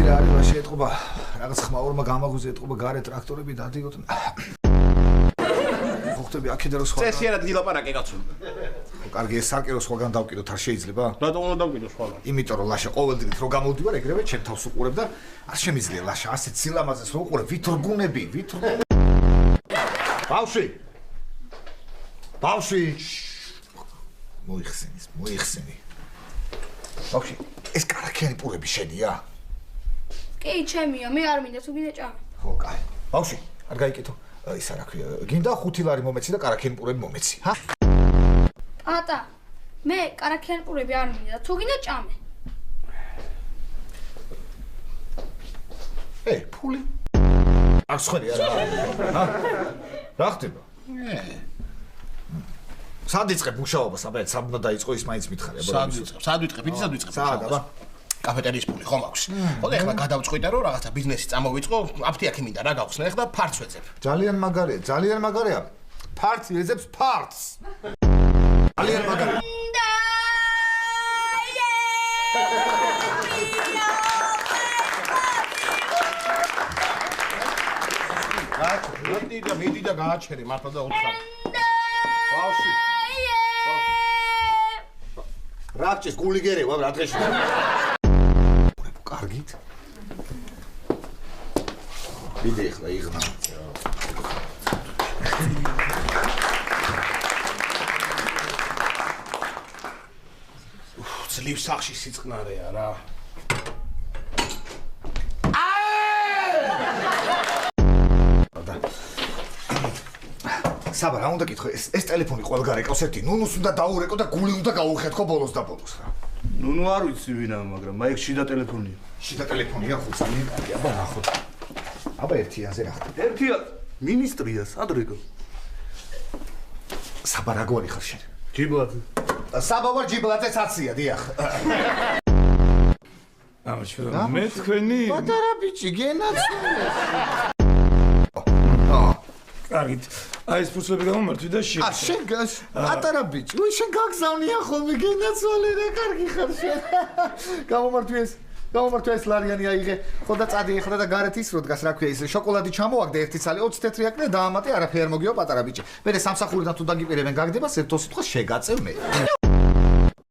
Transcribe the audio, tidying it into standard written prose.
რა არის მაშინ ეთყობა რაღაც ხმაურმა გამაგვიზე ეთყობა გარე ტრაქტორები დადიოდნენ ხოხტები აქედან რო სხვა წესიერად გილაპარაკე კაცო კარგი ეს სარკერო სხვაგან დავკიდოთ არ შეიძლება რატომ უნდა დავკიდო სხვაგან იმიტომ რომ ლაშა ყოველდღით რო გამოვდივარ ეგრევე ჩემ თავს უყურებ და არ შემიძლია ლაშა ასეთ სილამაზეს რო უყურებ ვითრგუნები ბავშვი მოიხსენი ბავშვი ეს კარაქიანი პურები შენია კი ჩემია მე არ მინდა თუ გინდა ჭამე ხო კაი ბავშვი არ გაიკეთო ის რა ქვია გინდა 5 ლარი მომეცი და კარაქიანი პურები მომეცი ჰა ატა მე კარაქიანი პურები არ მინდა თუ გინდა ჭამე ფული არ სხველი არა ჰა რა ხდება სად იწყებ მუშაობას აბა სამ უნდა დაიწყო ის მაინც მითხარი აბა სად ვიწყებ იცი სად ვიწყებ სად აბა კაფეტერიის ფული ხომ აქვს ხო და ეხლა გადავწყვიტე რომ რაღაცა ბიზნესი წამოვიწყო აფთიაქი მინდა რა გავხსნე ეხლა ფარტს ვეძებ ძალიან მაგარია ფარტს ვეძებს ფარტს ძალიან მაგარია მიდი და გააჩერე მართლა და უთხარ ბავშვი რაკჭის გულიგერევა რა დღეში კარგით ვიდე ახლა იღნა ძლივ სახში სიწყნარეა რა საბა რა უნდა კითხო ეს ტელეფონი ყველგან ეკავს ერთი ნუნუს უნდა დაურეკო და გული უნდა გაუხეთქო ბოლოს და ბოლოს რა ნუნუ არ ვიცი ვინაა მაგრამ მაიქ შიდა ტელეფონია ხო ძალიან კარგი აბა ნახოთ აბა ერთიანზე რა ხდება ერთია მინისტრია სადრეგო საბა რა გვარი ხარ შენ ჯიბლაძე საბა ვარ ჯიბლაძე საცია დიახ ამაშურა მე თქვენი პატარა ბიჭი გენაცვალე კარგით აი ეს ფურცლები გამომართვი და შენ გას პატარა ბიჭი უი შენ გაგზავნია ხოლმე გენაცვალე რა კარგი ხარ შენ გამომართვი ეს ლარიანი აიღე ხო და წადი ეხლა და გარეთ ისრო დგას რა ქვია ის შოკოლადი ჩამოაგდე ერთი ცალი 20 თეთრი აკნე დაამატე არაფერი არ მოგიო პატარა ბიჭი მე სამსახურიდან თუ დაგიპირებენ გაგდება ერთო სიტყვა შეგაწევ მე